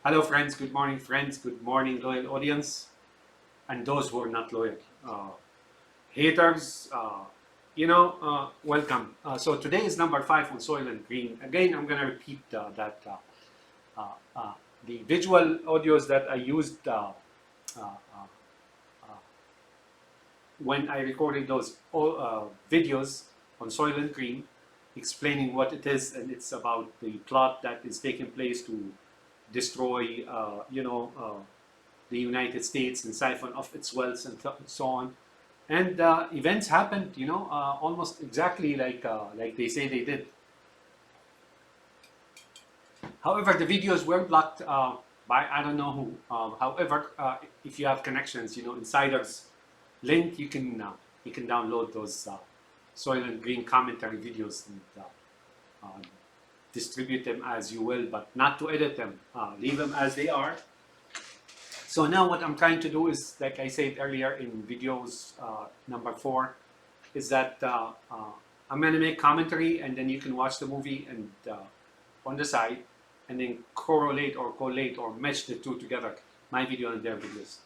Hello, friends. Good morning, friends. Good morning, loyal audience, and those who are not loyal. Haters, welcome. So today is number 5 on Soylent Green. Again, I'm going to repeat that uh, uh, the visual audios that I used uh, when I recorded those videos on Soylent Green, explaining what it is, and it's about the plot that is taking place to destroy, the United States and siphon off its wealth and so on. And events happened, almost exactly like they say they did. However, the videos were blocked by I don't know who. However, if you have connections, insiders link, you can download those Soylent Green commentary videos and distribute them as you will, but not to edit them. Leave them as they are. So now what I'm trying to do is, like I said earlier in videos number 4, is that I'm going to make commentary and then you can watch the movie and on the side and then correlate or collate or match the two together, my video and their videos.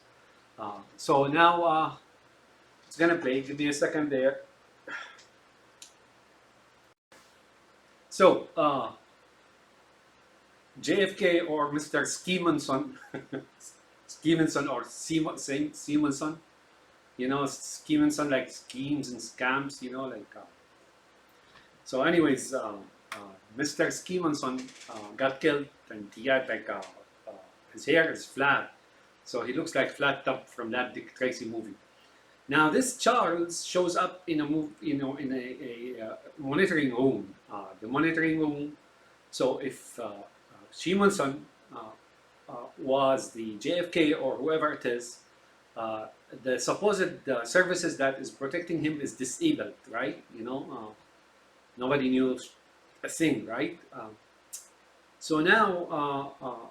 So now it's going to play. Give me a second there. So JFK or Mr. Schemenson, Schemenson or Schemenson, Schemenson, like schemes and scams, so anyways, Mr. Schemenson got killed, and he had his hair is flat, so he looks like Flat Top from that Dick Tracy movie. Now this Charles shows up in a in a monitoring room. The monitoring room. So if Schemenson was the JFK or whoever it is, the supposed services that is protecting him is disabled, right? Nobody knew a thing, right? So now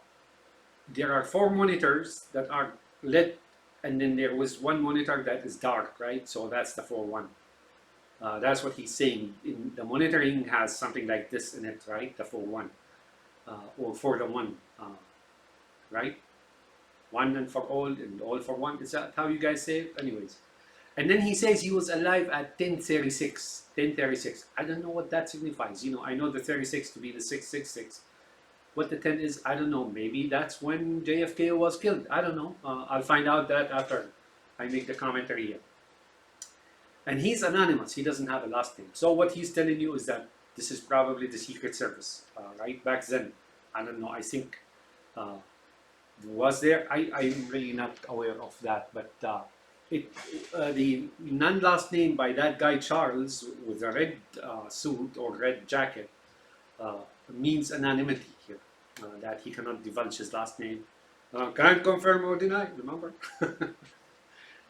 there are 4 monitors that are lit, and then there was one monitor that is dark, right? So that's the 4-1. That's what he's saying. In the monitoring has something like this in it, right? The 4-1 or 4-1, right? 1 and for all and all for one. Is that how you guys say it? Anyways. And then he says he was alive at 10:36. 10:36. I don't know what that signifies. I know the 36 to be the 666. What the 10 is, I don't know. Maybe that's when JFK was killed. I don't know. I'll find out that after I make the commentary here. And he's anonymous. He doesn't have a last name. So what he's telling you is that this is probably the Secret Service, right? Back then, I don't know. I think was there. I'm really not aware of that, but the non-last name by that guy Charles with a red suit or red jacket means anonymity here, that he cannot divulge his last name, can't confirm or deny, remember?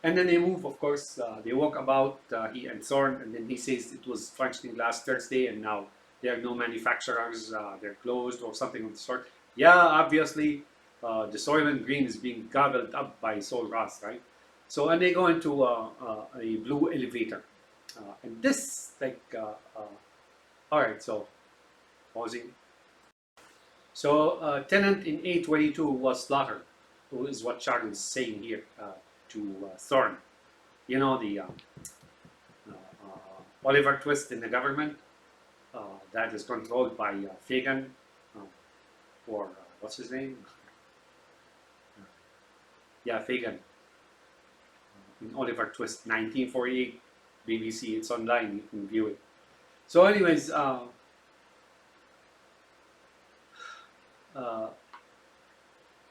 And then they move, of course, they walk about, he and Thorne, and then he says it was functioning last Thursday and now there are no manufacturers, they're closed or something of the sort. Yeah, obviously the Soylent Green is being gobbled up by Sol Ross, right? So, and they go into a blue elevator. And this, all right, so pausing. So, tenant in A22 was slaughtered, who is what Charlie is saying here to Thorne. The Oliver Twist in the government that is controlled by Fagan, or what's his name? Yeah, Fagan. In Oliver Twist, 1948, BBC. It's online. You can view it. So, anyways,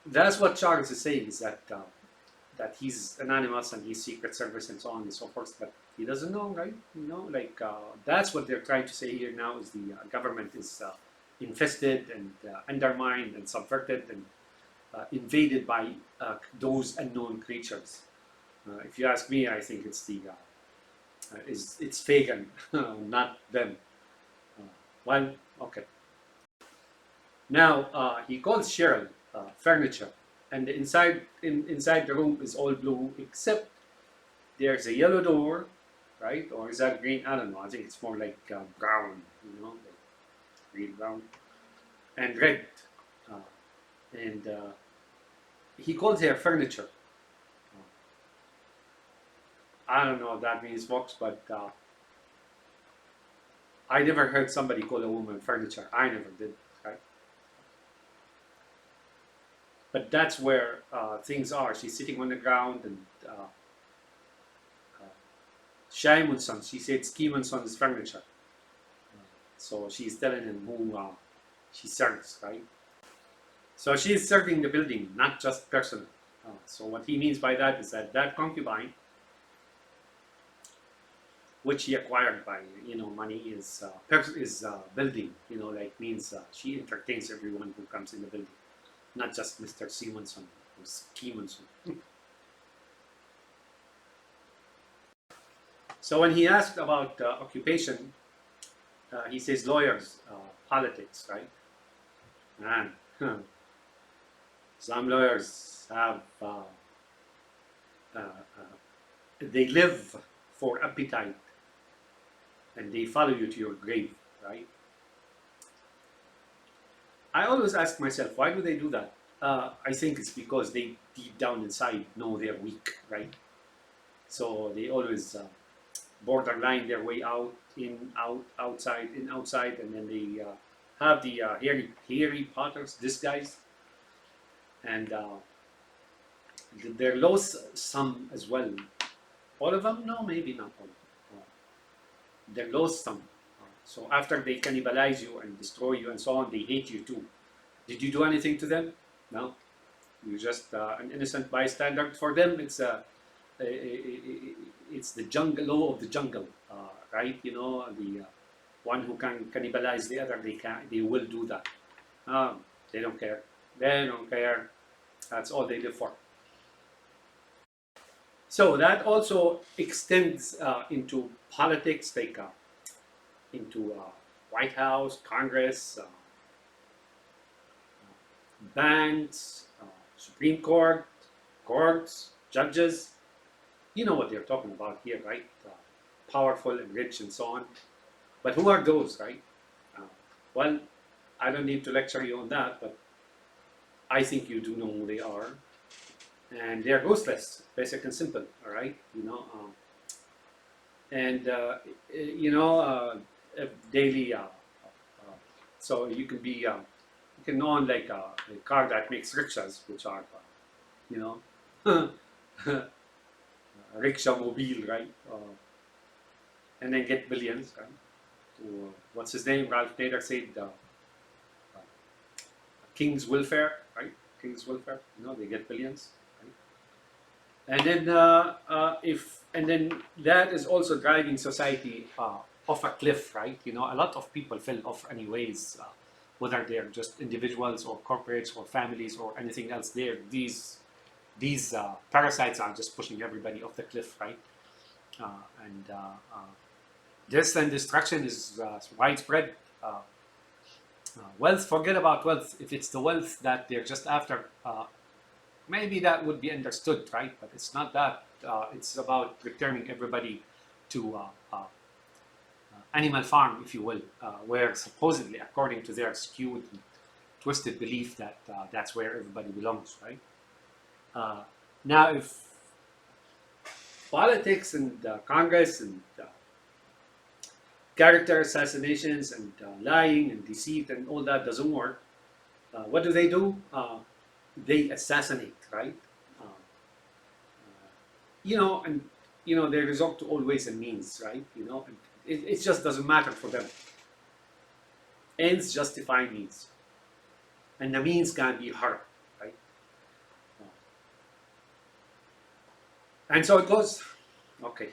that's what Charles is saying, is that that he's anonymous and he's Secret Service and so on and so forth, but he doesn't know, right? That's what they're trying to say here now, is the government is infested and undermined and subverted and invaded by those unknown creatures. If you ask me, I think it's it's Fagan, not them. Well, okay. Now he calls Cheryl furniture, and inside the room is all blue except there's a yellow door, right? Or is that green? I don't know. I think it's more like brown, like green brown, and red. and he calls her furniture. I don't know what that means, folks, but I never heard somebody call a woman furniture. I never did, right? But that's where things are. She's sitting on the ground, and Shaimunson, she said Skimunson is furniture. So she's telling him who she serves, right? So she's serving the building, not just personal. So what he means by that is that that concubine, which he acquired by money, is building. Like means she entertains everyone who comes in the building, not just Mr. Simonson or Skimonson. So when he asked about occupation, he says lawyers, politics, right? And some lawyers have they live for appetite, and they follow you to your grave, right? I always ask myself, why do they do that? I think it's because they deep down inside know they're weak, right? So they always borderline their way out, in, out, outside, in, outside, and then they have the Harry Potters disguise, and they're loathsome as well. All of them? No, maybe not all. They're loathsome. So after they cannibalize you and destroy you and so on, they hate you too. Did you do anything to them? No. You're just an innocent bystander. For them, it's the jungle law of the jungle, right? The one who can cannibalize the other, they will do that. They don't care. They don't care. That's all they live for. So that also extends into politics, like into White House, Congress, banks, Supreme Court, courts, judges. You know what they're talking about here, right? Powerful and rich and so on. But who are those, right? Well, I don't need to lecture you on that, but I think you do know who they are. And they're ruthless, basic and simple, all right? Daily. So you can be, you can own like a car that makes rickshaws, which are, rickshaw mobile, right? And then get billions, right? What's his name? Ralph Nader said, King's welfare, right? King's welfare. They get billions. And then that is also driving society off a cliff, right? A lot of people fell off anyways, whether they're just individuals or corporates or families or anything else. These parasites are just pushing everybody off the cliff, right? Death and destruction is widespread. Wealth, forget about wealth. If it's the wealth that they're just after, maybe that would be understood, right? But it's not that. It's about returning everybody to Animal Farm, if you will, where supposedly, according to their skewed and twisted belief, that that's where everybody belongs, right? Now, if politics and Congress and character assassinations and lying and deceit and all that doesn't work, what do? They assassinate, right? They resort to always a means, right? It just doesn't matter for them. Ends justify means, and the means can be hard, right? And so it goes. Okay.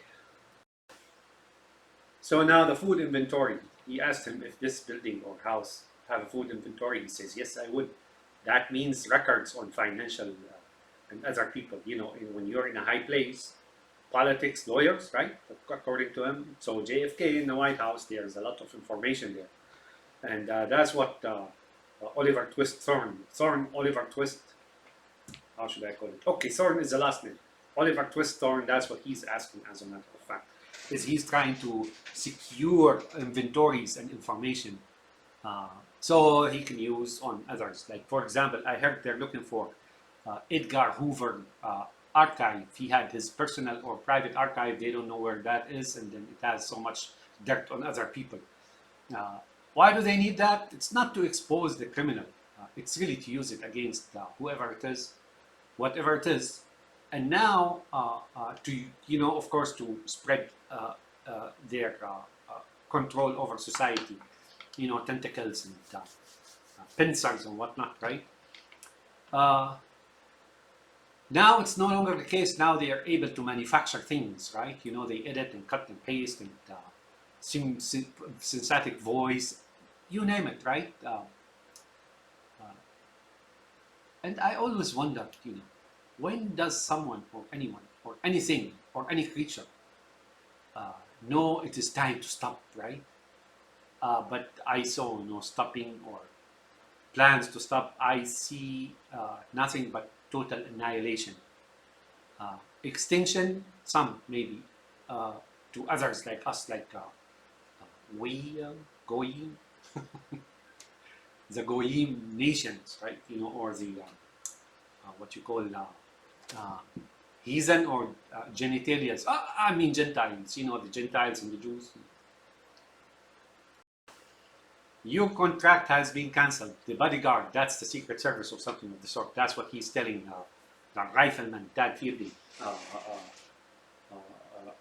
So now the food inventory. He asked him if this building or house have a food inventory. He says, yes, I would. That means records on financial and other people. When you're in a high place, politics, lawyers, right? According to him. So JFK in the White House, there's a lot of information there. And that's what Oliver Twist, how should I call it? Okay, Thorne is the last name. Oliver Twist Thorne, that's what he's asking, as a matter of fact. Is he's trying to secure inventories and information So he can use on others. Like, for example, I heard they're looking for Edgar Hoover archive. He had his personal or private archive. They don't know where that is, and then it has so much dirt on other people. Uh, why do they need that? It's not to expose the criminal. It's really to use it against whoever it is, whatever it is. And now, to of course, to spread their control over society, tentacles and pincers and whatnot, right? Uh, Now it's no longer the case. Now they are able to manufacture things, right? They edit and cut and paste and synthetic voice, you name it, right? And I always wonder, when does someone or anyone or anything or any creature uh, know it is time to stop, right? But I saw no stopping or plans to stop. I see nothing but total annihilation. Extinction, some maybe, to others like us, like we, Goyim, the Goyim nations, right? Or the what you call uh, heathen or genitalians. I mean Gentiles, the Gentiles and the Jews. Your contract has been cancelled. The bodyguard, that's the Secret Service or something of the sort. That's what he's telling the rifleman, Tad Fielding.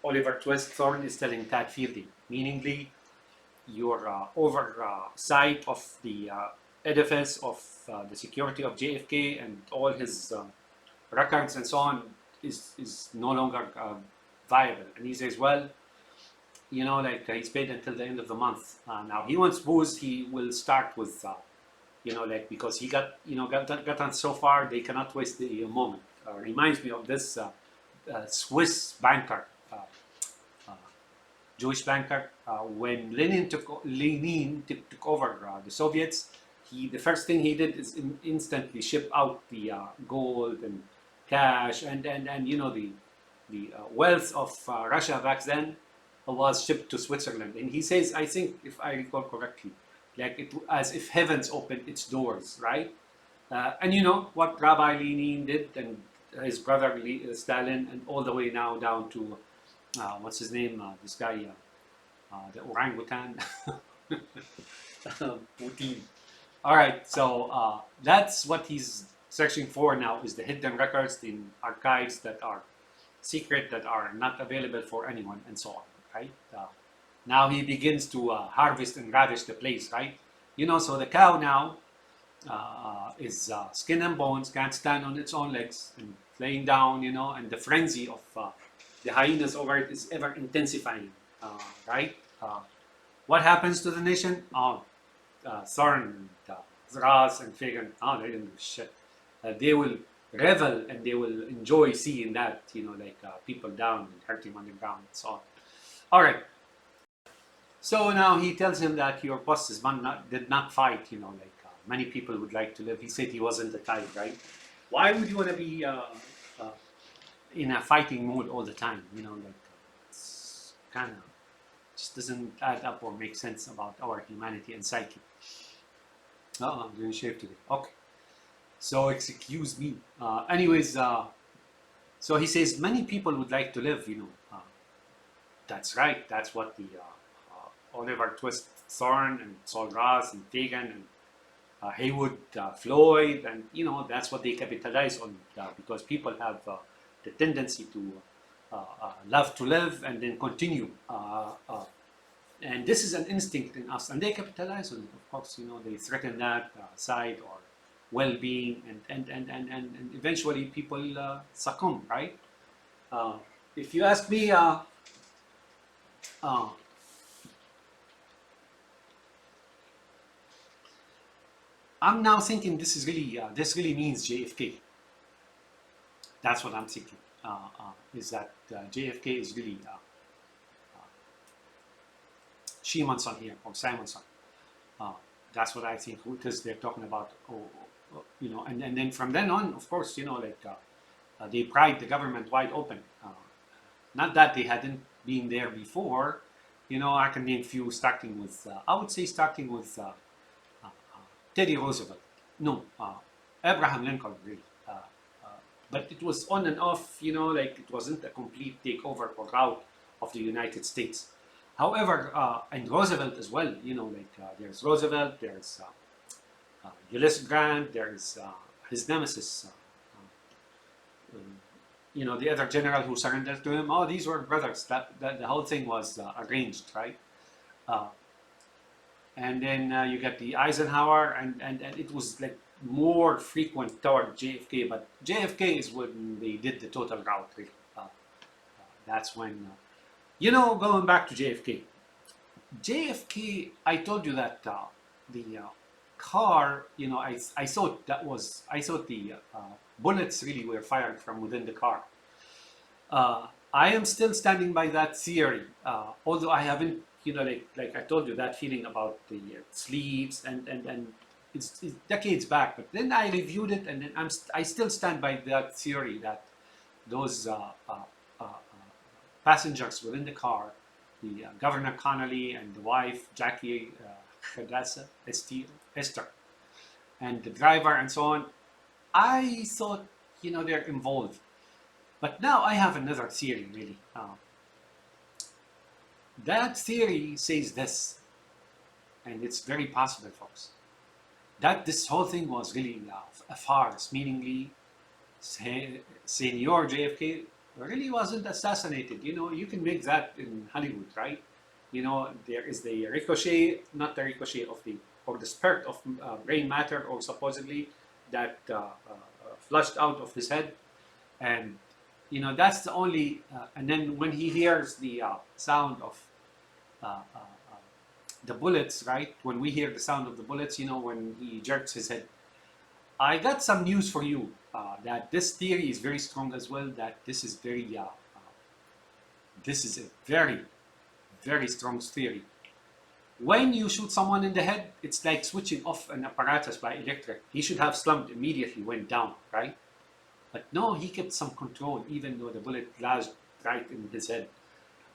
Oliver Twist Thorne is telling Tad Fielding, meaningly, your oversight of the edifice of the security of JFK and all his records and so on is no longer viable. And he says, well, like he's paid until the end of the month. Now he wants booze. He will start with, like because he got on so far, they cannot waste the moment. Reminds me of this Swiss banker, Jewish banker. When Lenin took over the Soviets, the first thing he did is instantly ship out the gold and cash and the wealth of Russia back then was shipped to Switzerland. And he says, I think, if I recall correctly, like it as if heavens opened its doors, right? And what Rabbi Lenin did, and his brother Stalin, and all the way now down to what's his name? This guy, the orangutan, Putin. All right, so that's what he's searching for now: is the hidden records, the archives that are secret, that are not available for anyone, and so on. Right? Now he begins to harvest and ravish the place, right? So the cow now is skin and bones, can't stand on its own legs, and laying down, and the frenzy of the hyenas over it is ever intensifying, right? What happens to the nation? Thorn, Zraz, and Fagan, they didn't do shit. They will revel and they will enjoy seeing that, like people down and hurting on the ground and so on. All right. So now he tells him that your boss did not fight, like many people would like to live. He said he wasn't the type, right? Why would you want to be in a fighting mood all the time? Like it's kind of just doesn't add up or make sense about our humanity and psyche. I'm doing shave today. Okay. So excuse me. Anyways, so he says many people would like to live, that's right. That's what the Oliver Twist Thorne and Saul Ross and Fagan and Haywood Floyd, and that's what they capitalize on, because people have the tendency to love to live and then continue, and this is an instinct in us, and they capitalize on it. Of course, they threaten that side or well-being, and eventually people succumb, right? If you ask me. I'm now thinking this really means JFK. That's what I'm thinking. Is that JFK is really Shimonson here or Simonson. That's what I think, because they're talking about, and then from then on, of course, they pried the government wide open. Not that they hadn't been there before. I can name few, starting with, I would say starting with Teddy Roosevelt. No, Abraham Lincoln, really. Uh, but it was on and off, like it wasn't a complete takeover or rout of the United States. However, and Roosevelt as well, like there's Roosevelt, there's Ulysses Grant, there's his nemesis, um, the other general who surrendered to him. Oh, these were brothers. That the whole thing was arranged, right? Uh, and then you get the Eisenhower, and it was like more frequent toward JFK, but JFK is when they did the total rout. Really. That's when, going back to JFK. JFK, I told you that the car, I thought the bullets really were fired from within the car. I am still standing by that theory, although I haven't, like I told you, that feeling about the sleeves and it's decades back. But then I reviewed it, and then I still stand by that theory that those passengers within the car, the Governor Connolly and the wife Jackie Cadassa, Esther, and the driver and so on, I thought they're involved. But now I have another theory, really. That theory says this, and it's very possible, folks, that this whole thing was really a farce, meaningly, Senor JFK really wasn't assassinated. You can make that in Hollywood, right? There is the ricochet, not the ricochet of the spurt of brain matter, or supposedly that flushed out of his head, and that's the only. And then when he hears the sound of uh, uh, uh, the bullets, right? When we hear the sound of the bullets, when he jerks his head. I got some news for you. That this theory is very strong as well. That this is this is a very, very strong theory. When you shoot someone in the head, it's like switching off an apparatus by electric. He should have slumped immediately, went down, right? But no, he kept some control, even though the bullet lodged right in his head.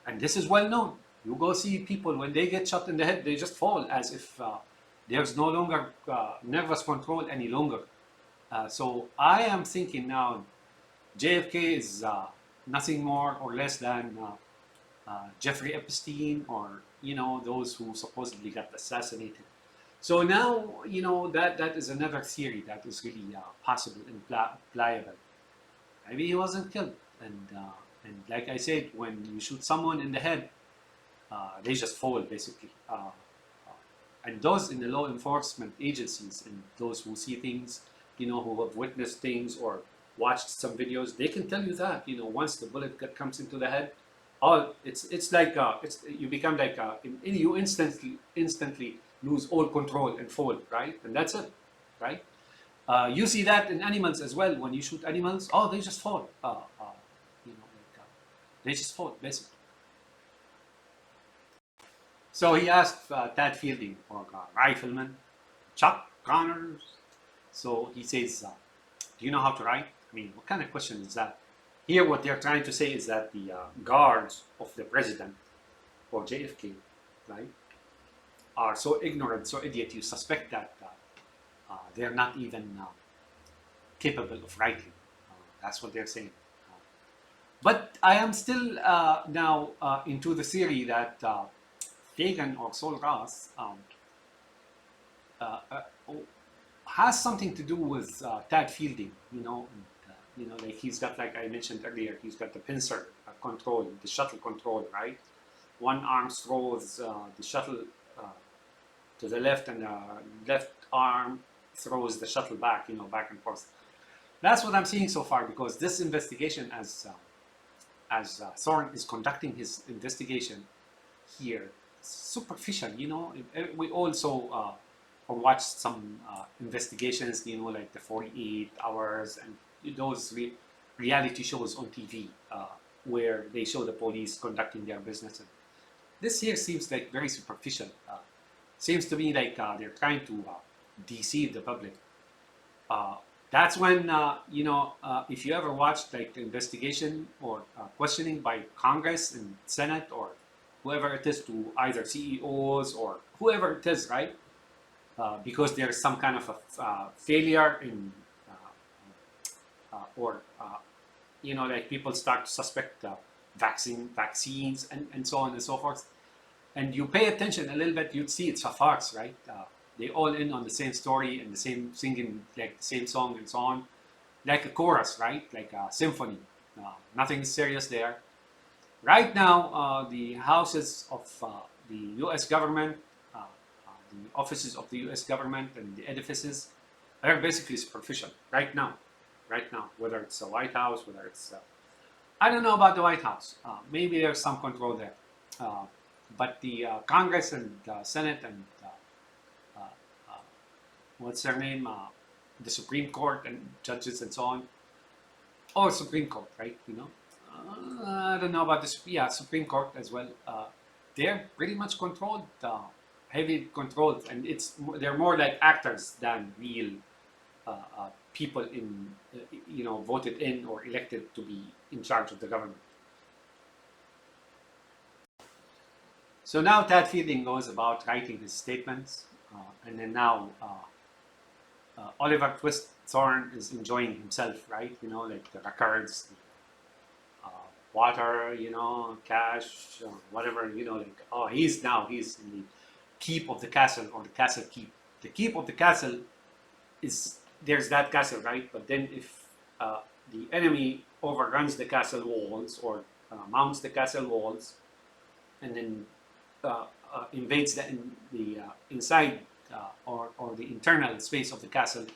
And this is well known. You go see people, when they get shot in the head, they just fall as if there's no longer nervous control any longer. So I am thinking now, JFK is nothing more or less than Jeffrey Epstein, or those who supposedly got assassinated. So now that is another theory that is really possible and pliable. Maybe he wasn't killed, and like I said, when you shoot someone in the head, they just fall basically. And those in the law enforcement agencies and those who see things, who have witnessed things or watched some videos, they can tell you that once the bullet comes into the head, it's like you become like you instantly lose all control and fall, right? And that's it, right? You see that in animals as well. When you shoot animals, they just fall. They just fall basically. So he asked Tad Fielding for rifleman, Chuck Connors. So he says, do you know how to write? I mean, what kind of question is that? Here, what they're trying to say is that the guards of the president, or JFK, right, are so ignorant, so idiot, you suspect that they're not even capable of writing. That's what they're saying. But I am still now into the theory that Fagan or Sol Ross has something to do with Tad Fielding, like he's got, like I mentioned earlier, he's got the pincer control, the shuttle control, right? One arm throws the shuttle to the left, and the left arm throws the shuttle back, back and forth. That's what I'm seeing so far, because this investigation, as Thorne is conducting his investigation here, superficial, we also watched some investigations, like the 48 hours and those reality shows on TV where they show the police conducting their business. And this here seems like very superficial. Seems to me like they're trying to deceive the public. That's when, if you ever watched like the investigation or questioning by Congress and Senate or whoever it is to either CEOs or whoever it is, right? because there's some kind of a failure in or like people start to suspect vaccines and so on and so forth. And you pay attention a little bit, you'd see it's a farce, right? They all in on the same story and the same singing, like the same song and so on, like a chorus, right? Like a symphony. Nothing serious there. Right now, the houses of the U.S. government, the offices of the U.S. government, and the edifices are basically superficial right now. Right now, whether it's the White House, whether it's I don't know about the White House. Maybe there's some control there, but the Congress and Senate and uh, uh, what's their name, the Supreme Court and judges and so on, or Supreme Court, right? I don't know about this. Yeah, Supreme Court as well. They're pretty much controlled, heavy controlled, and they're more like actors than real people voted in or elected to be in charge of the government. So now Tad Fielding goes about writing his statements, and then now Oliver Twist Thorne is enjoying himself, right? Like the records, water, cash, whatever, like, oh, he's in the keep of the castle, or the castle keep. The keep of the castle there's that castle, right? But then if the enemy overruns the castle walls, or mounts the castle walls, and then invades the inside or the internal space of the castle,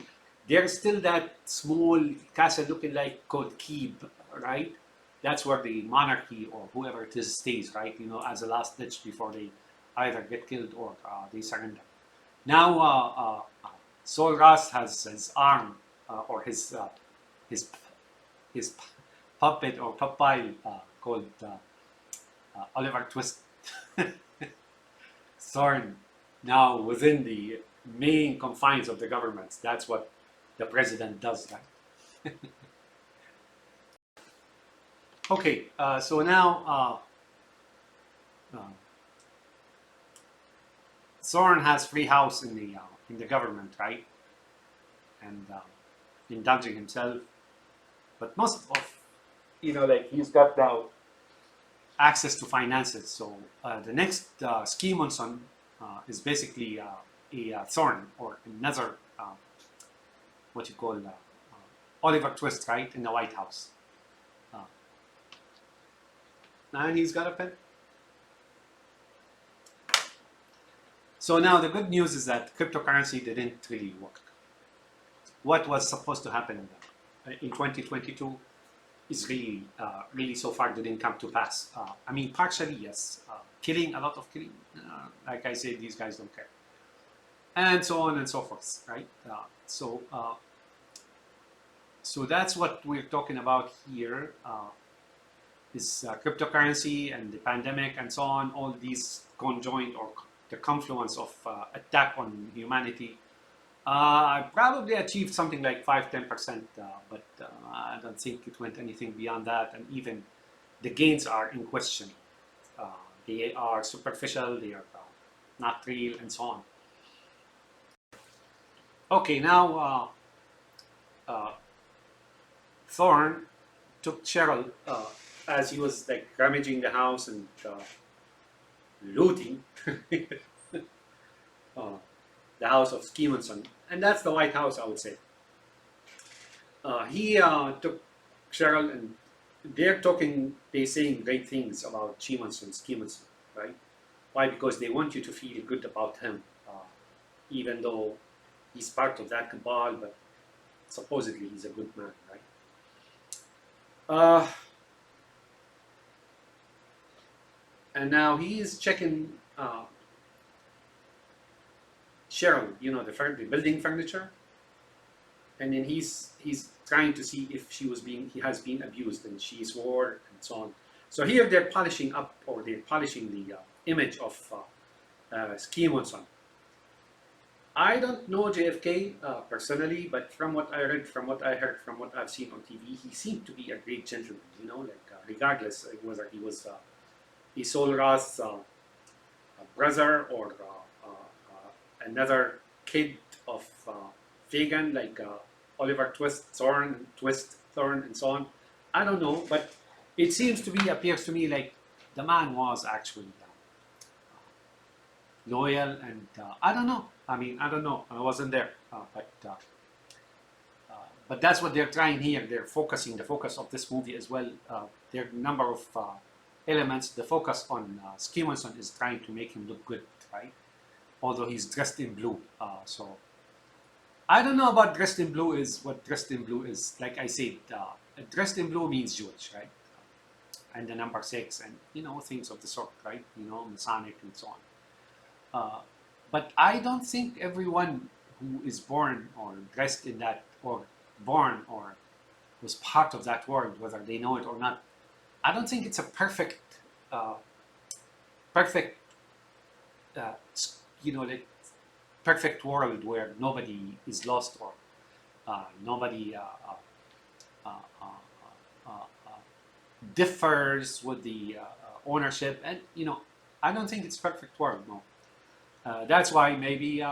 there's still that small castle looking like called keep, right? That's where the monarchy or whoever it is stays, right? As a last ditch before they either get killed or they surrender. Now, Sol Ras has his arm or his his puppet or puppy called Oliver Twist Thorne, now within the main confines of the government. That's what the president does, right? Okay, so now Thorne has free house in the government, right? And indulging himself, but most of like he's got now access to finances. So the next scheme on Sun is basically a Thorne, or another what you call Oliver Twist, right, in the White House. And he's got a pen. So now the good news is that cryptocurrency didn't really work. What was supposed to happen in 2022 is really so far didn't come to pass. I mean, partially yes, a lot of killing. Like I said, these guys don't care, and so on and so forth, right? So that's what we're talking about here. Is cryptocurrency and the pandemic and so on, all these conjoined or the confluence of attack on humanity. I probably achieved something like 5-10%, but I don't think it went anything beyond that, and even the gains are in question. They are superficial, they are not real, and so on. Okay, now Thorne took Cheryl as he was like rummaging the house and looting the house of Skimonson, and that's the White House, I would say. He took Cheryl, and they're saying great things about Skimonson, right? Why? Because they want you to feel good about him, even though he's part of that cabal, but supposedly he's a good man, right? And now he is checking Cheryl, the building furniture, and then he's trying to see if he has been abused, and she swore and so on. So here they're polishing the image of Skimonson. I don't know JFK personally, but from what I read, from what I heard, from what I've seen on TV, he seemed to be a great gentleman. Regardless whether he was Sol Ras' brother or another kid of Fagin, like Oliver Twist, Thorne, and so on. I don't know, but it seems to be, appears to me like the man was actually loyal, and I don't know. I mean, I don't know. I wasn't there, but that's what they're trying here. They're focusing the focus of this movie as well. There are a number of elements. The focus on Stevenson is trying to make him look good, right? Although he's dressed in blue. So I don't know about dressed in blue is what dressed in blue is. Like I said, dressed in blue means Jewish, right? And the number 6, and things of the sort, right? Masonic and so on. But I don't think everyone who is born or dressed in that, or born or was part of that world, whether they know it or not, I don't think it's a perfect, uh, like perfect world where nobody is lost, or nobody uh, uh, uh, uh, differs with the ownership, and I don't think it's perfect world. No, that's why maybe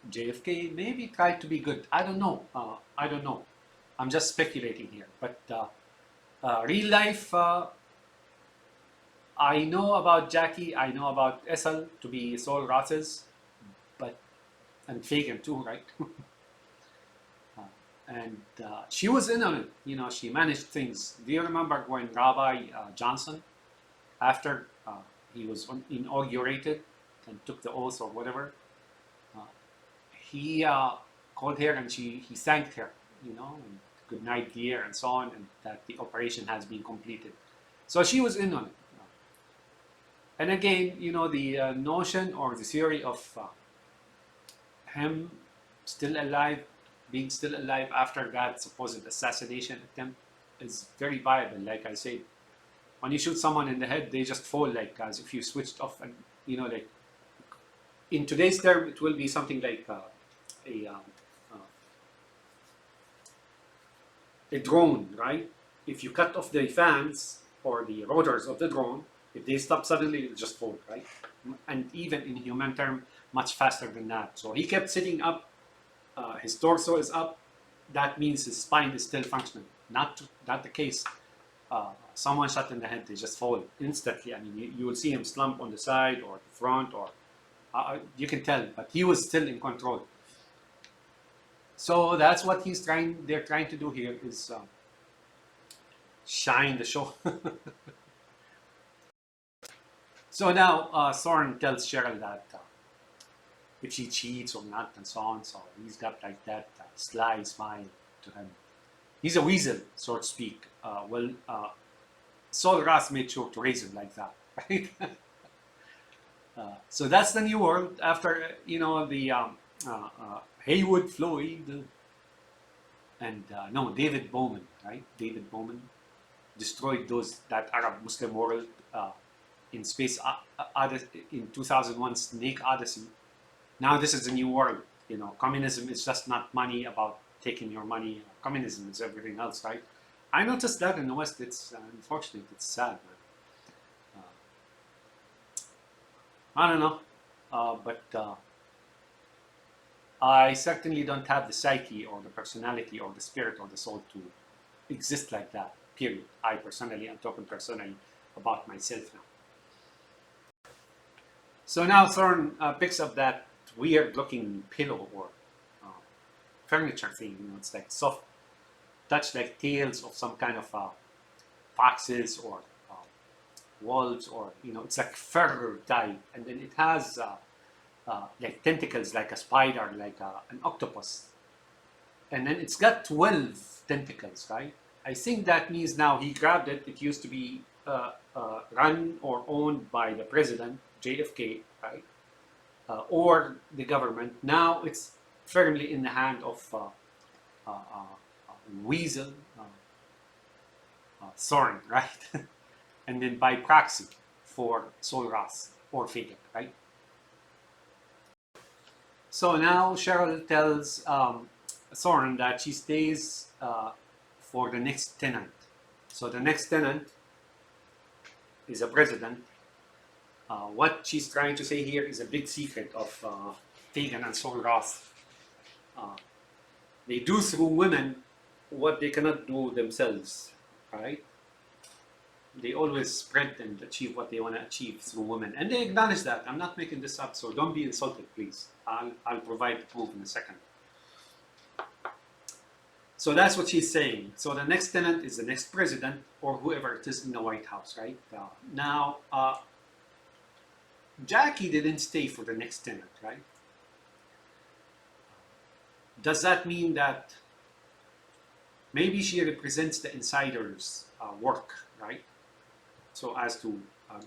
JFK maybe tried to be good. I don't know. I don't know. I'm just speculating here. But real life, I know about Jackie. I know about Essel to be Sol Ross's, but and Fagin too, right? And she was in on it. She managed things. Do you remember when Rabbi Johnson, after he was inaugurated and took the oath or whatever, he called her and he thanked her, and good night dear and so on, and that the operation has been completed. So she was in on it. And again, the notion or the theory of him still alive, being still alive after that supposed assassination attempt is very viable. Like I said, when you shoot someone in the head, they just fall like as if you switched off, and like in today's term, it will be something like a drone, right? If you cut off the fans or the rotors of the drone, if they stop suddenly, it'll just fall, right? And even in human term, much faster than that. So he kept sitting up. His torso is up. That means his spine is still functioning. Not the case. Someone shot in the head, they just fall instantly. I mean, you will see him slump on the side or the front, or you can tell, but he was still in control. So that's what they're trying to do here, is shine the show. So now Thorne tells Cheryl that if she cheats or not and so on. So he's got like that sly smile to him. He's a weasel, so to speak. Sol Ross made sure to raise him like that, right? So that's the new world after the Haywood Floyd and David Bowman, right? David Bowman destroyed that Arab Muslim world in Space in 2001 Snake Odyssey. Now this is a new world. Communism is just not money, about taking your money. Communism is everything else, right? I noticed that in the West. It's unfortunate. It's sad. I don't know, but I certainly don't have the psyche or the personality or the spirit or the soul to exist like that. Period. I personally am talking personally about myself now. So now Thorne picks up that weird-looking pillow or furniture thing. It's like soft touch, like tails of some kind of foxes or wolves, or it's like fur type, and then it has like tentacles, like a spider, like an octopus, and then it's got 12 tentacles, right? I think that means now he grabbed it. It used to be run or owned by the president, JFK, right? Or the government. Now it's firmly in the hand of Weasel Thorne, right? And then by proxy for Sol Ross or Fagin, right? So now Cheryl tells Thorne that she stays for the next tenant. So the next tenant is a president. What she's trying to say here is a big secret of Fagan and Sol Roth. Uh, they do through women what they cannot do themselves, right? They always spread and achieve what they want to achieve through women. And they acknowledge that. I'm not making this up, so don't be insulted, please. I'll provide the proof in a second. So that's what she's saying. So the next tenant is the next president or whoever it is in the White House, right? Now, Jackie didn't stay for the next tenant, right? Does that mean that maybe she represents the insiders' work, right? So as to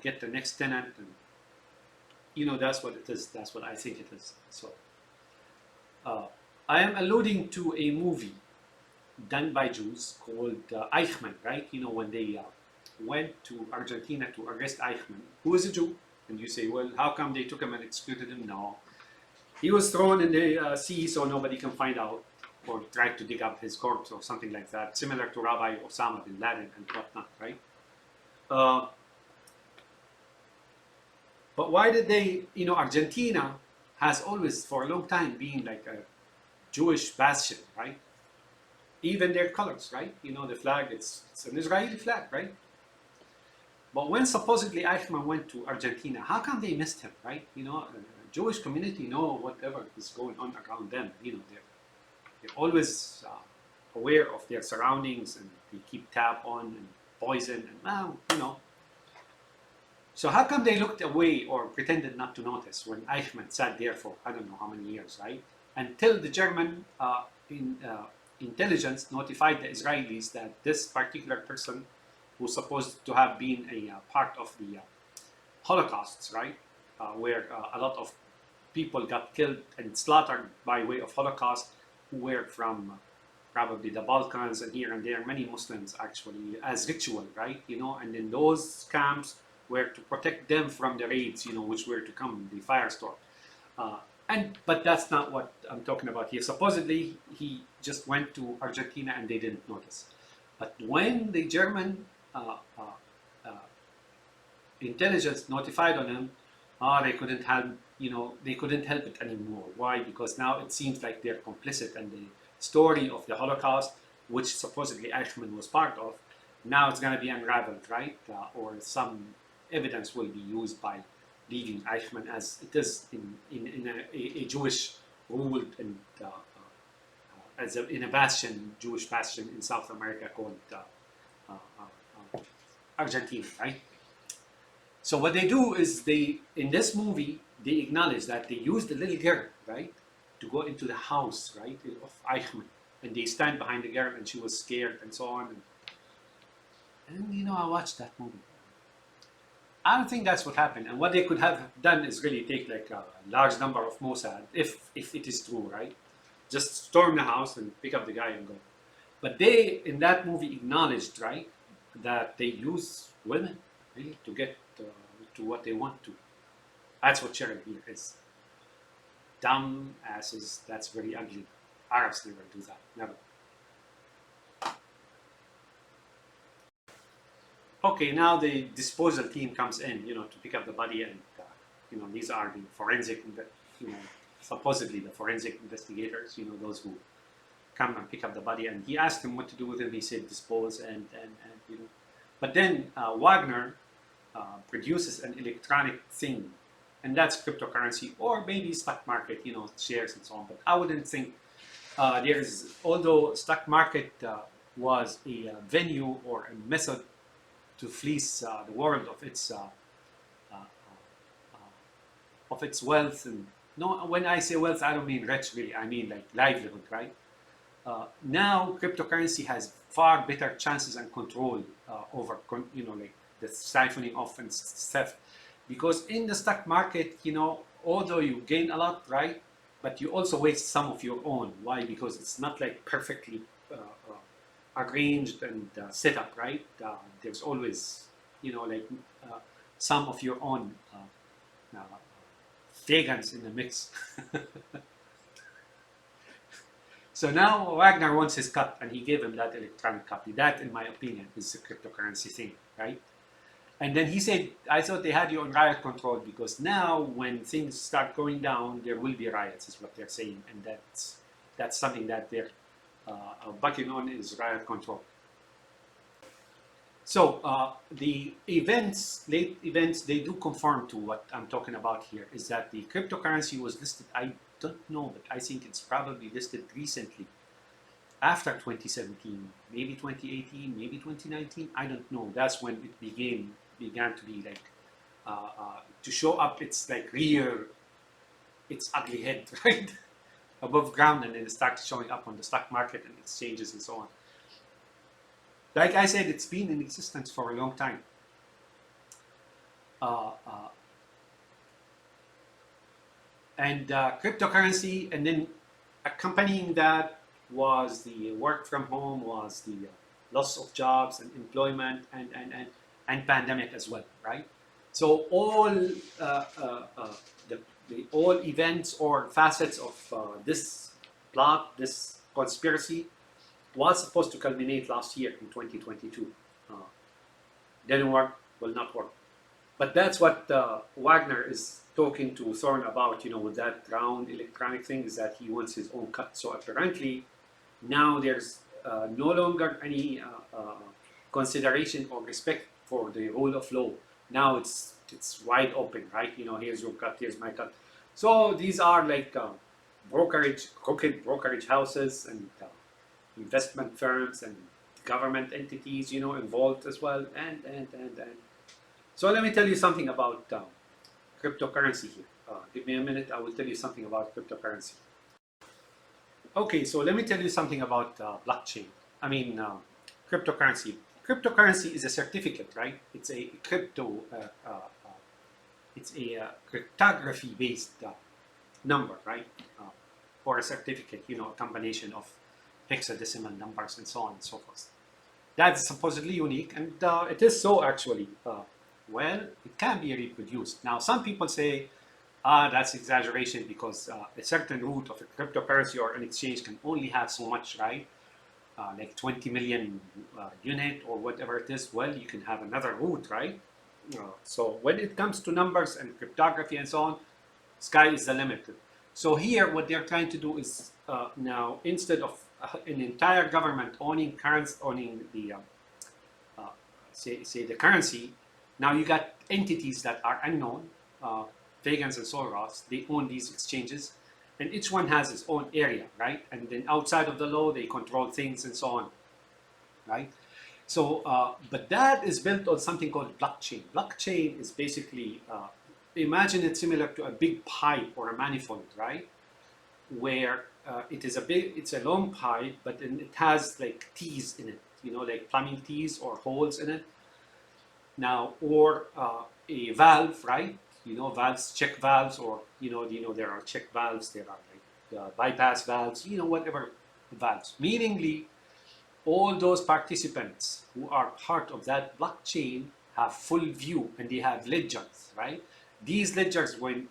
get the next tenant, and that's what it is. That's what I think it is. So I am alluding to a movie done by Jews called Eichmann, right? When they went to Argentina to arrest Eichmann, who is a Jew, and you say, well, how come they took him and excluded him? No, he was thrown in the sea so nobody can find out, or tried to dig up his corpse or something like that, similar to Rabbi Osama bin Laden and whatnot, right? But why did they, Argentina has always, for a long time, been like a Jewish bastion, right? Even their colors, right? The flag, it's an Israeli flag, right? But when supposedly Eichmann went to Argentina, how come they missed him, right? Jewish community know whatever is going on around them. They're always aware of their surroundings, and they keep tab on and poison and So how come they looked away or pretended not to notice when Eichmann sat there for I don't know how many years, right? Until the German intelligence notified the Israelis that this particular person, who's supposed to have been a part of the Holocausts, right, where a lot of people got killed and slaughtered by way of Holocaust, who were from probably the Balkans and here and there, many Muslims actually, as ritual, right? And in those camps were to protect them from the raids, which were to come, the firestorm. But that's not what I'm talking about here. Supposedly, he just went to Argentina and they didn't notice. But when the German intelligence notified on him, they couldn't help, they couldn't help it anymore. Why? Because now it seems like they're complicit, and the story of the Holocaust, which supposedly Eichmann was part of, now it's going to be unraveled, right? Or some evidence will be used by leaving Eichmann, as it is in a Jewish ruled and in a bastion, Jewish bastion in South America called Argentina, right? So what they do is in this movie, they acknowledge that they used the little girl, right, to go into the house, right, of Eichmann, and they stand behind the girl, and she was scared and so on. And I watched that movie. I don't think that's what happened. And what they could have done is really take like a large number of Mossad, if it is true, right? Just storm the house and pick up the guy and go. But they, in that movie, acknowledged, right, that they use women really to get to what they want to. That's what sharing here is. Dumb asses. That's very ugly. Arabs never do that. Never. Okay, now the disposal team comes in, to pick up the body, and these are the forensic, supposedly the forensic investigators, those who come and pick up the body. And he asked him what to do with him. He said dispose, and But then Wagner produces an electronic thing, and that's cryptocurrency, or maybe stock market, shares and so on. But I wouldn't think although stock market was a venue or a method to fleece the world of its wealth. And no, when I say wealth, I don't mean rich really. I mean like livelihood, right? Now cryptocurrency has far better chances and control over, like the siphoning off and theft, because in the stock market, although you gain a lot, right, but you also waste some of your own. Why? Because it's not like perfectly arranged and set up, right? There's always, some of your own vegans in the mix. So now Wagner wants his cut, and he gave him that electronic copy. That, in my opinion, is a cryptocurrency thing, right? And then he said, I thought they had you on riot control because now when things start going down, there will be riots, is what they're saying. And that's something that they're bucking on, is riot control. So the events, late events, they do conform to what I'm talking about here, is that the cryptocurrency was listed, I don't know, but I think it's probably listed recently after 2017, maybe 2018, maybe 2019, I don't know. That's when it began to be like, to show up its like rear, its ugly head, right? Above ground, and then it starts showing up on the stock market and exchanges and so on. Like I said, it's been in existence for a long time. Uh, uh, and cryptocurrency, and then accompanying that was the work from home, was the loss of jobs and employment, and pandemic as well, right? So all the all events or facets of this plot, this conspiracy, was supposed to culminate last year in 2022. Uh, didn't work, will not work. But that's what Wagner is talking to Thorne about, with that round electronic thing, is that he wants his own cut. So apparently, now there's no longer any consideration or respect for the rule of law. Now it's wide open, right? Here's your cut, here's my cut. So these are like crooked brokerage houses and investment firms and government entities, involved as well, and. So let me tell you something about cryptocurrency here. Give me a minute, I will tell you something about cryptocurrency. Okay, so let me tell you something about blockchain. I mean, cryptocurrency. Cryptocurrency is a certificate, right? It's a cryptography-based number, right? Or a certificate, a combination of hexadecimal numbers and so on and so forth. That's supposedly unique, and it is so actually. Well, it can be reproduced. Now, some people say, that's exaggeration because a certain root of a cryptocurrency or an exchange can only have so much, right? Like 20 million unit or whatever it is. Well, you can have another root, right? So when it comes to numbers and cryptography and so on, sky is the limit. So here, what they're trying to do is now, instead of an entire government owning the say the currency, now you got entities that are unknown, Vegans and Soros, they own these exchanges, and each one has its own area, right? And then outside of the law, they control things and so on, right? So, but that is built on something called blockchain. Blockchain is basically, imagine it similar to a big pipe or a manifold, right? Where it's a long pipe, but then it has like T's in it, like plumbing T's or holes in it. Now, or a valve, right? Valves, check valves, or there are check valves, there are like bypass valves, whatever valves. Meaningly, all those participants who are part of that blockchain have full view, and they have ledgers, right? These ledgers, when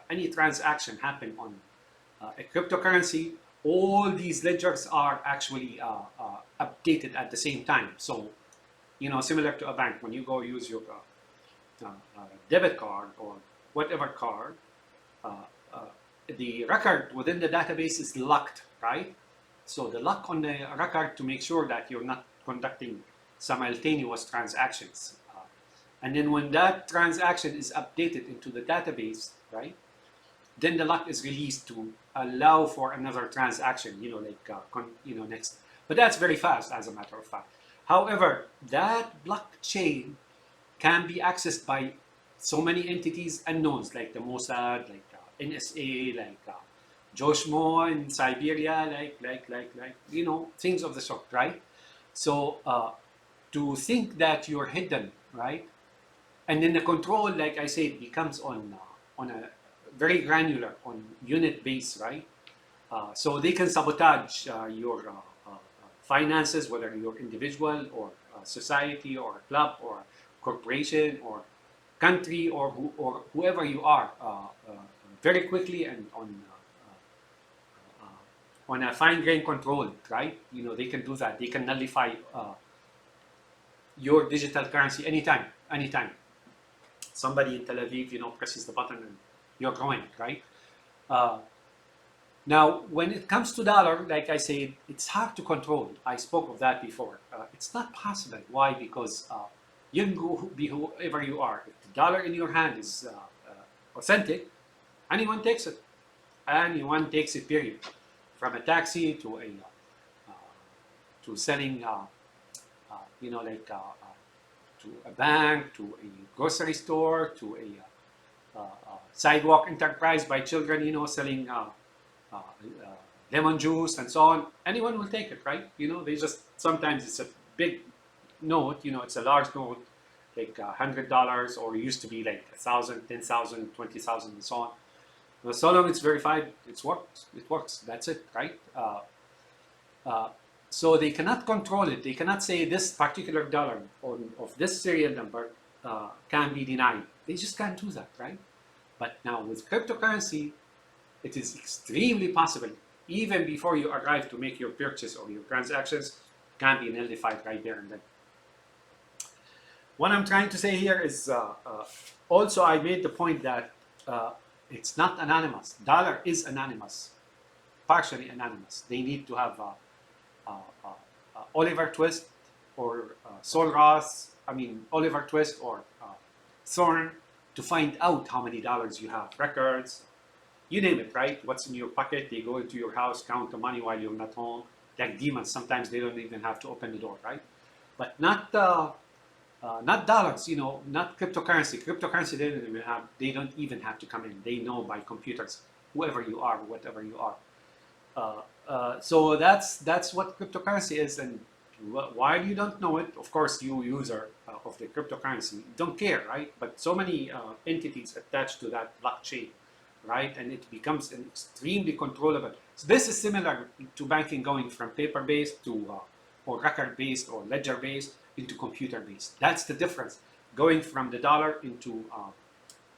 any transaction happen on a cryptocurrency, all these ledgers are actually updated at the same time. So, similar to a bank, when you go use your debit card or whatever card, the record within the database is locked, right? So the lock on the record to make sure that you're not conducting simultaneous transactions. And then when that transaction is updated into the database, right, then the lock is released to allow for another transaction, next. But that's very fast, as a matter of fact. However, that blockchain can be accessed by so many entities unknowns, like the Mossad, like NSA, like Josh Mo in Siberia, things of the sort, right? So to think that you're hidden, right? And then the control, like I said, becomes on a very granular, on unit base, right? So they can sabotage your finances, whether you're individual or society or a club or corporation or country or whoever you are, very quickly and on a fine-grained control, right? They can do that. They can nullify your digital currency anytime, anytime. Somebody in Tel Aviv, presses the button and you're going, right? Uh, Now, when it comes to dollar, like I said, it's hard to control. I spoke of that before. It's not possible. Why? Because you can go be whoever you are. If the dollar in your hand is authentic, anyone takes it. Anyone takes it. Period. From a taxi uh, to selling, like to a bank, to a grocery store, to a sidewalk enterprise by children, selling. Uh, uh, Lemon juice and so on, anyone will take it, right? They just sometimes it's a big note, it's a large note, like $100, or it used to be like 1,000, 10,000, 20,000, and so on. But so long it's verified, it works. It works. That's it, right? Uh, so they cannot control it. They cannot say this particular dollar of this serial number can be denied. They just can't do that, right? But now with cryptocurrency, it is extremely possible, even before you arrive to make your purchase or your transactions, can be nullified right there and then. What I'm trying to say here is also I made the point that it's not anonymous. Dollar is anonymous, partially anonymous. They need to have Oliver Twist or Sol Ross, Oliver Twist or Thorn to find out how many dollars you have, records, you name it, right? What's in your pocket? They go into your house, count the money while you're not home. Like demons, sometimes they don't even have to open the door, right? But not dollars, not cryptocurrency. Cryptocurrency they don't even have to come in. They know by computers, whoever you are, whatever you are. So that's what cryptocurrency is, and while you don't know it, of course, you user of the cryptocurrency don't care, right? But so many entities attached to that blockchain, right? And it becomes an extremely controllable. So this is similar to banking going from paper-based to or record-based or ledger-based into computer-based. That's the difference. Going from the dollar into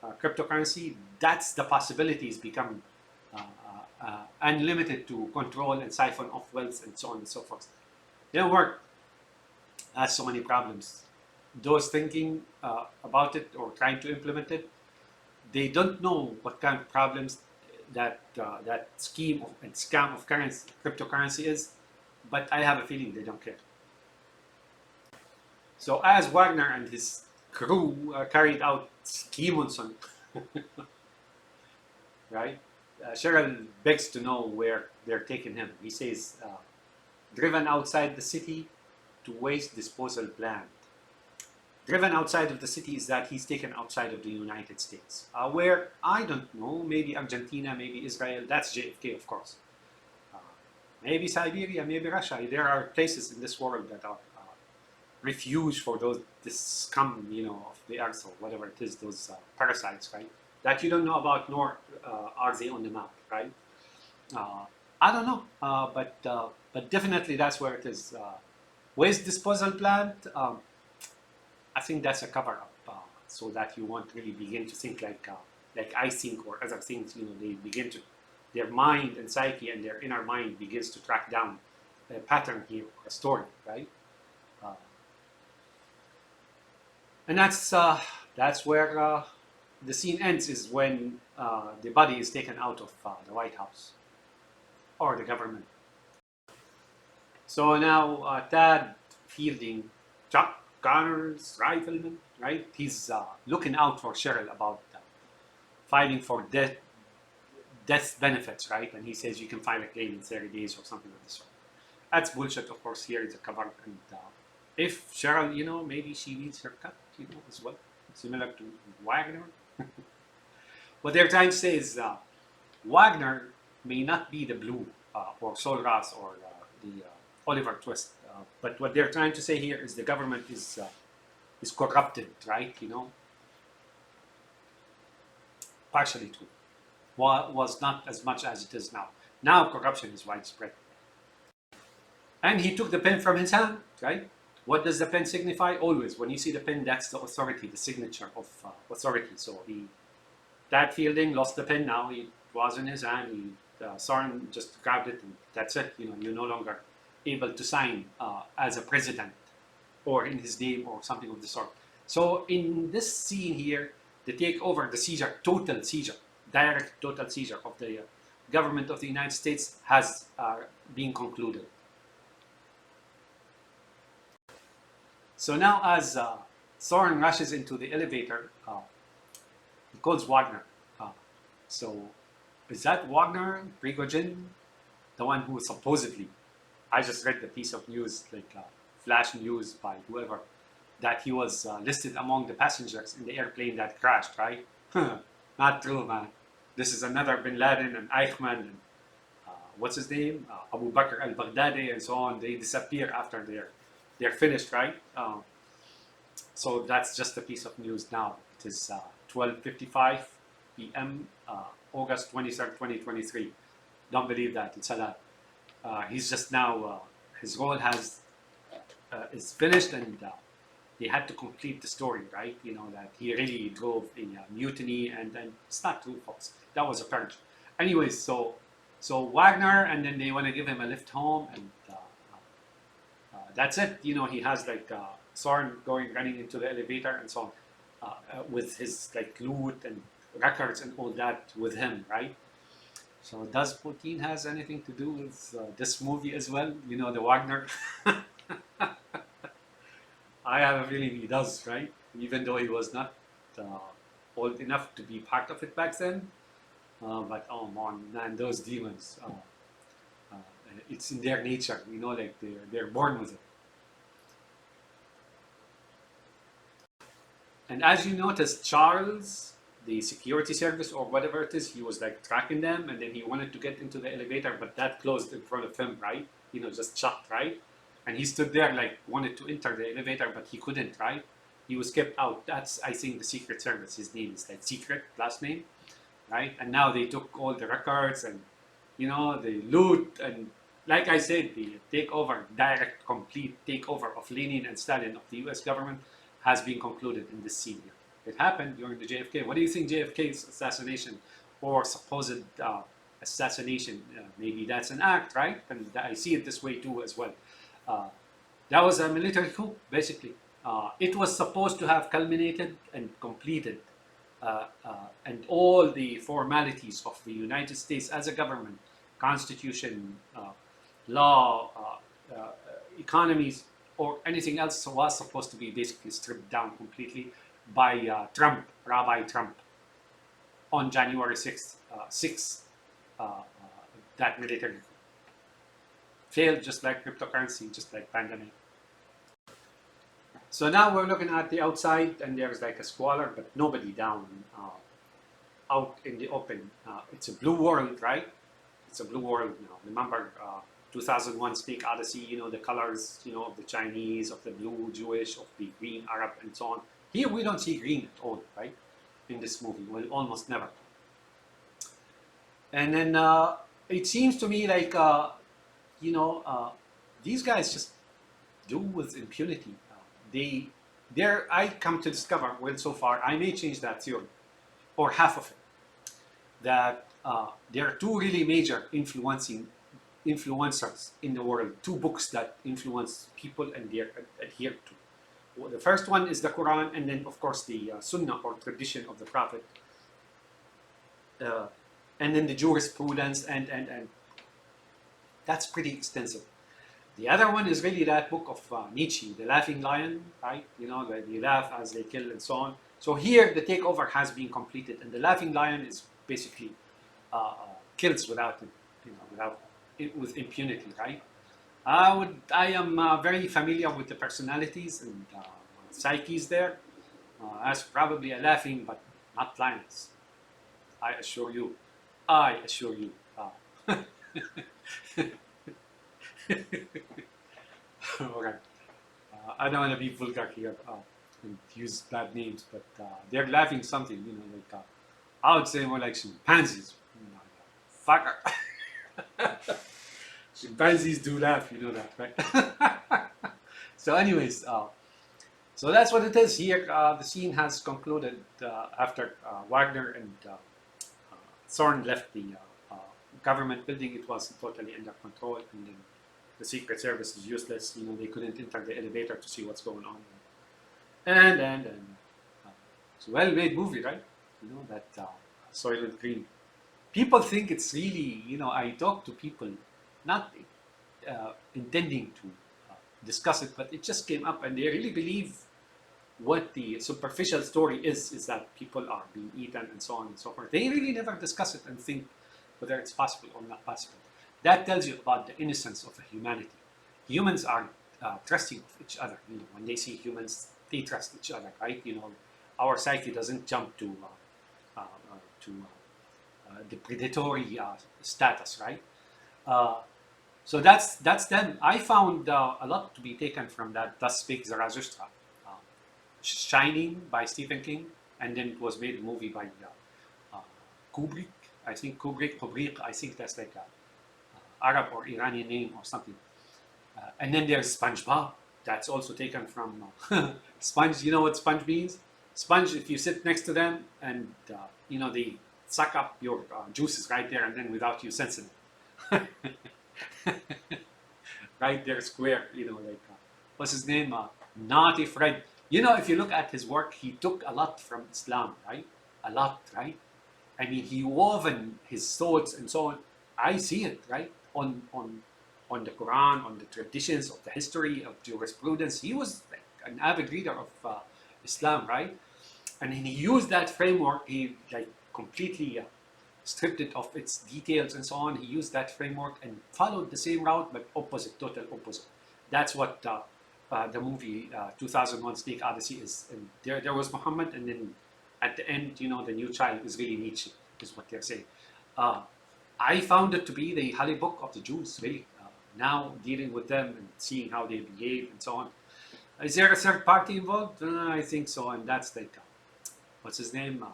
cryptocurrency, that's the possibilities become unlimited to control and siphon off wealth and so on and so forth. They don't work. Has so many problems. Those thinking about it or trying to implement it, they don't know what kind of problems that scheme and scam of cryptocurrency is, but I have a feeling they don't care. So as Wagner and his crew carried out schemes on, right? Cheryl begs to know where they're taking him. He says, driven outside the city to waste disposal plant. Driven outside of the city is that he's taken outside of the United States, where I don't know, maybe Argentina, maybe Israel. That's JFK, of course. Maybe Siberia, maybe Russia. There are places in this world that are refuge for this scum, of the earth or whatever it is, those parasites, right? That you don't know about, nor are they on the map, right? I don't know, but definitely that's where it is. Waste disposal plant. I think that's a cover-up, so that you won't really begin to think like I think or other things. They begin to, their mind and psyche and their inner mind begins to track down a pattern here, a story, right? And that's where the scene ends, is when the body is taken out of the White House or the government. So now Tad Fielding, Chuck Connor's rifleman, right? He's looking out for Cheryl about filing for death benefits, right? And he says you can file a claim in 30 days or something like this. That's bullshit, of course. Here is a cover. And if Cheryl, maybe she needs her cut, as well, similar to Wagner. What they're trying to say is Wagner may not be the Blue or Sol Ras or the Oliver Twist, but what they're trying to say here is the government is corrupted, right? Partially true. Was not as much as it is now. Now corruption is widespread. And he took the pen from his hand, right? What does the pen signify? Always, when you see the pen, that's the authority, the signature of authority. So Tad Fielding lost the pen now. It was in his hand. Soren just grabbed it, and that's it. You're no longer able to sign as a president or in his name or something of the sort. So in this scene here, the takeover, the seizure, total seizure, direct total seizure of the government of the United States has been concluded. So now as Soren rushes into the elevator, he calls Wagner. Uh, so is that Wagner, Prigozhin, the one who supposedly, I just read the piece of news, like flash news by whoever, that he was listed among the passengers in the airplane that crashed, right? Not true, man. This is another Bin Laden and Eichmann and what's his name? Abu Bakr al-Baghdadi and so on. They disappear after they're finished, right? So that's just a piece of news now. It is 12:55 p.m. August 23rd, 2023. Don't believe that. It's a lot. He's just now, his role is finished, and they had to complete the story, right? You know, that he really drove a mutiny, and then it's not true, folks. That was a purge. Anyways, so Wagner, and then they want to give him a lift home, and that's it. You know, he has like Soren running into the elevator and so on, with his like loot and records and all that with him, right? So does Putin has anything to do with this movie as well? You know, the Wagner. I have a feeling he does, right? Even though he was not old enough to be part of it back then. But oh man, those demons. It's in their nature, you know, like they're born with it. And as you noticed, Charles, the security service or whatever it is, he was like tracking them, and then he wanted to get into the elevator, but that closed in front of him, right? You know, just shut, right? And he stood there like wanted to enter the elevator, but he couldn't, right? He was kept out. That's, I think, the Secret Service. His name is like Secret last name, right? And now they took all the records and, you know, the loot, and like I said, the takeover, direct, complete takeover of Lenin and Stalin of the U.S. government has been concluded in this scene here. It happened during the JFK. What do you think JFK's assassination or supposed assassination? Maybe that's an act, right? And I see it this way too as well. That was a military coup, basically. It was supposed to have culminated and completed, and all the formalities of the United States as a government, constitution, law, economies, or anything else was supposed to be basically stripped down completely by Trump, Rabbi Trump, on January 6th. That military coup failed, just like cryptocurrency, just like pandemic. So now we're looking at the outside, and there's like a squalor, but nobody down out in the open. It's a blue world, right? It's a blue world now. Remember 2001 Speak Odyssey, you know, the colors, you know, of the Chinese, of the blue Jewish, of the green Arab, and so on. Here we don't see green at all, right? In this movie, well, almost never. And then it seems to me like, you know, these guys just do with impunity. I come to discover, well, so far, I may change that theory, or half of it, that there are two really major influencers in the world, two books that influence people and they adhere to. Well, the first one is the Quran, and then, of course, the Sunnah or tradition of the Prophet, and then the jurisprudence, and that's pretty extensive. The other one is really that book of Nietzsche, The Laughing Lion, right? You know, they laugh as they kill and so on. So here, the takeover has been completed, and the Laughing Lion is basically kills without, you know, with impunity, right? I am very familiar with the personalities and psyches there. As probably a laughing, but not lions. I assure you. I assure you. Okay. I don't want to be vulgar here and use bad names, but they're laughing something, you know, like I would say more like chimpanzees. Fucker. Chimpanzees do laugh, you know that, right? So, anyways, so that's what it is here. The scene has concluded after Wagner and Zorn left the government building. It was totally under control, and then the Secret Service is useless. They couldn't enter the elevator to see what's going on. And it's a well-made movie, right? That Soylent Green. People think it's really, I talk to people, not intending to discuss it, but it just came up, and they really believe what the superficial story is that people are being eaten and so on and so forth. They really never discuss it and think whether it's possible or not possible. That tells you about the innocence of humanity. Humans are trusting of each other. When they see humans, they trust each other, right? Our psyche doesn't jump to the predatory status, right? So that's them. I found a lot to be taken from that. Thus Spake Zarathustra, Shining by Stephen King, and then it was made a movie by Kubrick. I think Kubrick. I think that's like a Arab or Iranian name or something. And then there's SpongeBob. That's also taken from Sponge. You know what Sponge means? Sponge. If you sit next to them and they suck up your juices right there and then without you sensing it. Right there, square. Like what's his name? Naughty Fred. If you look at his work, he took a lot from Islam, right? A lot, right? I mean, he woven his thoughts and so on. I see it, right? On the Quran, on the traditions of the history of jurisprudence. He was like an avid reader of Islam, right? And he used that framework. He like completely stripped it of its details and so on. He used that framework and followed the same route, but opposite, total opposite. That's what the movie 2001 Snake Odyssey is. And there was Muhammad, and then at the end, the new child is really Nietzsche, is what they're saying. I found it to be the holy book of the Jews, really. Now dealing with them and seeing how they behave and so on. Is there a third party involved? I think so, and that's like, what's his name?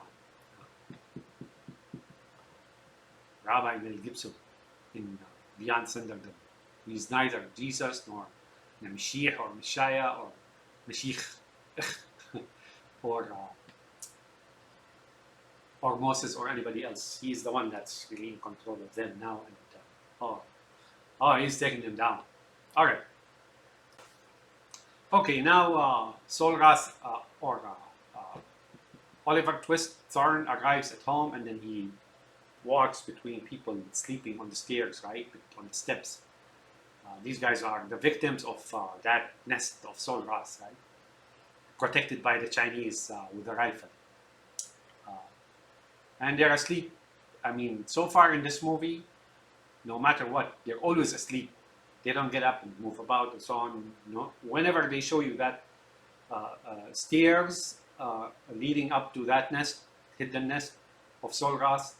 Rabbi Mel Gibson in Beyond Thunderdome. He's neither Jesus nor Mashiach or Messiah or Mashiach or Moses or anybody else. He's the one that's really in control of them now. And he's taking them down. All right. Okay, now Solras Oliver Twist Thorne arrives at home, and then he walks between people sleeping on the stairs, right, on the steps. These guys are the victims of that nest of Solras, right, protected by the Chinese with a rifle. And they're asleep. I mean, so far in this movie, no matter what, they're always asleep. They don't get up and move about and so on. Whenever they show you that stairs leading up to that nest, hidden nest of Solras,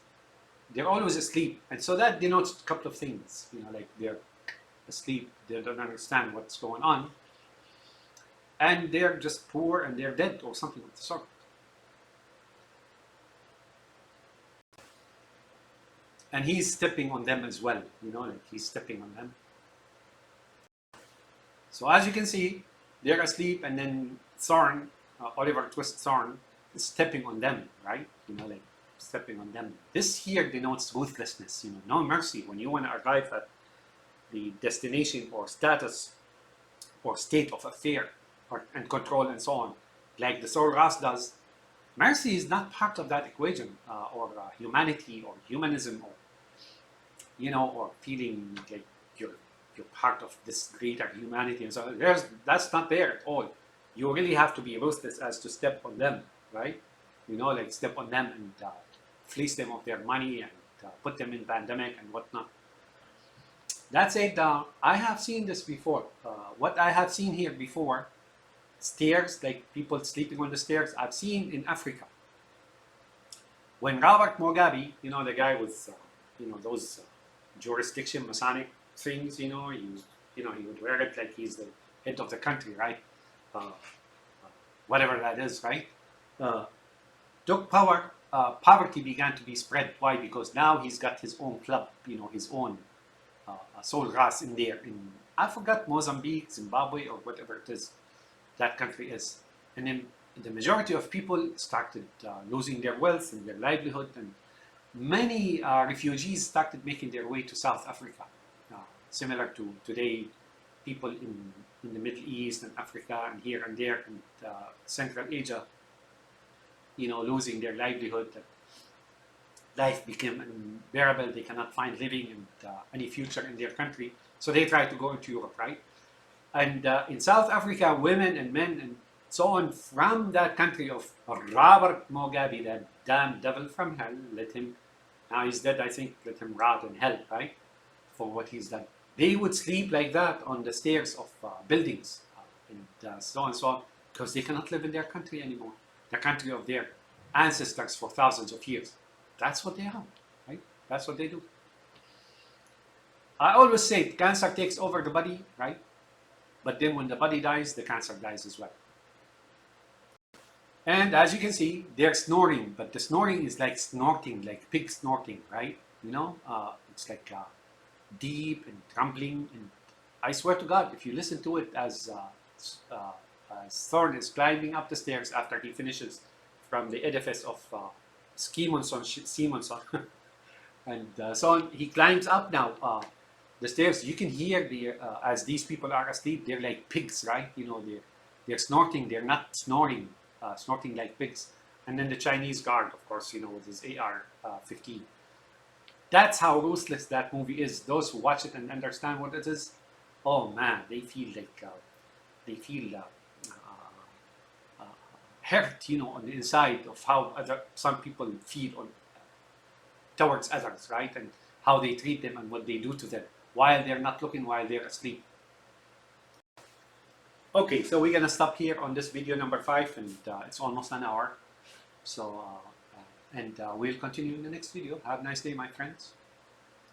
they're always asleep. And so that denotes a couple of things. Like they're asleep, they don't understand what's going on, and they're just poor and they're dead or something of the sort. And he's stepping on them as well, like he's stepping on them. So as you can see, they're asleep, and then Thorne, Oliver Twist Thorne, is stepping on them, right? Like stepping on them. This here denotes ruthlessness, no mercy. When you want to arrive at the destination or status or state of affair and control and so on, like the Solras does, mercy is not part of that equation, or humanity or humanism, or or feeling like you're part of this greater humanity. And so that's not there at all. You really have to be ruthless as to step on them, right? Like step on them and fleece them of their money and put them in pandemic and whatnot. That's it. I have seen this before. What I have seen here before, stairs, like people sleeping on the stairs, I've seen in Africa. When Robert Mugabe, the guy with, those jurisdiction Masonic things, he would wear it like he's the head of the country, right? Whatever that is, right? Took power, poverty began to be spread. Why? Because now he's got his own club, his own Solras in there. I forgot, Mozambique, Zimbabwe, or whatever it is that country is. And then the majority of people started losing their wealth and their livelihood, and many refugees started making their way to South Africa. similar to today, people in the Middle East and Africa and here and there and Central Asia, losing their livelihood. Life became unbearable. They cannot find living and any future in their country. So they try to go into Europe, right? And in South Africa, women and men and so on from that country of Robert Mugabe, that damn devil from hell, now he's dead, I think, let him rot in hell, right? For what he's done. They would sleep like that on the stairs of buildings and so on and so on, because they cannot live in their country anymore, the country of their ancestors for thousands of years. That's what they are, right? That's what they do. I always say cancer takes over the body, right? But then when the body dies, the cancer dies as well. And as you can see, they're snoring, but the snoring is like snorting, like pig snorting, right? It's like deep and rumbling. And I swear to God, if you listen to it as Thorn is climbing up the stairs after he finishes from the edifice of Simonson, and so on, he climbs up now the stairs. You can hear as these people are asleep, they're like pigs, right? They're snorting, they're not snoring. Snorting like pigs. And then the Chinese guard, of course, with his AR-15. That's how ruthless that movie is. Those who watch it and understand what it is, oh man, they feel like hurt, on the inside of how some people feel towards others, right? And how they treat them and what they do to them while they're not looking, while they're asleep. Okay, so we're gonna stop here on this video number 5, and it's almost an hour. So, we'll continue in the next video. Have a nice day, my friends.